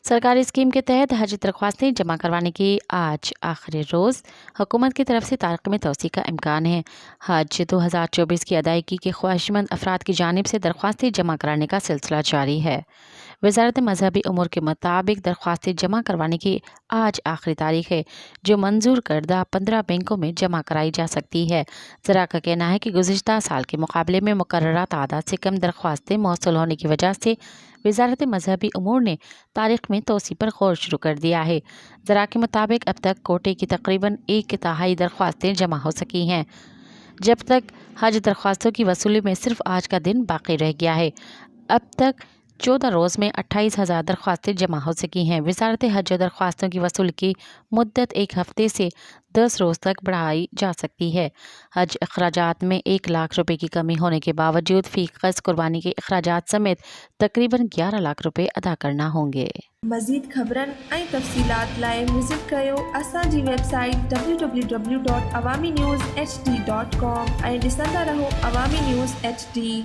सरकारी स्कीम के तहत हज दरख्वास्तें जमा करवाने की आज आखिरी रोज़। हुकूमत की तरफ से तारीख में तोसी का इम्कान है। हज 2024 की अदायगी के ख्वाहिशमंद अफराद की जानिब से दरख्वास्तें जमा कराने का सिलसिला जारी है। वज़ारत मजहबी उमूर के मुताबिक दरख्वास्तें जमा करवाने की आज आखिरी तारीख है, जो मंजूर करदा 15 बैंकों में जमा कराई जा सकती है। ज़रा का कहना है कि गुज़िश्ता साल के मुकाबले में मुकर्ररा तादाद से कम दरख्वास्तें मौसूल होने की वजह से वज़ारत मजहबी उमूर ने तारीख में तोसी पर गौर शुरू कर दिया है। ज़रा के मुताबिक अब तक कोटे की तकरीबन 1/3 दरख्वास्तें जमा हो सकी हैं, जब तक हज दरख्वास्तों की वसूली में सिर्फ आज का दिन बाकी रह गया है। अब तक 14 रोज़ में 28,000 दरख्वास्तें जमा हो सकी हैं। वज़ारत हज दरख्वास्तों की वसूली की मुद्दत 1 हफ्ते से 10 रोज़ तक बढ़ाई जा सकती है। हज अखराजात में 1 लाख रुपए की कमी होने के बावजूद फ़ी गज़ कुर्बानी के अखराजात समेत तकरीबन 11 लाख रुपए अदा करना होंगे। मज़ीद ख़बरन ऐं तफ़सीलात लाइ विज़िट कयो असांजी वेबसाइट www.awamiNewsHD.com ऐं ॾिसंदा रहो अवामी न्यूज़ HD।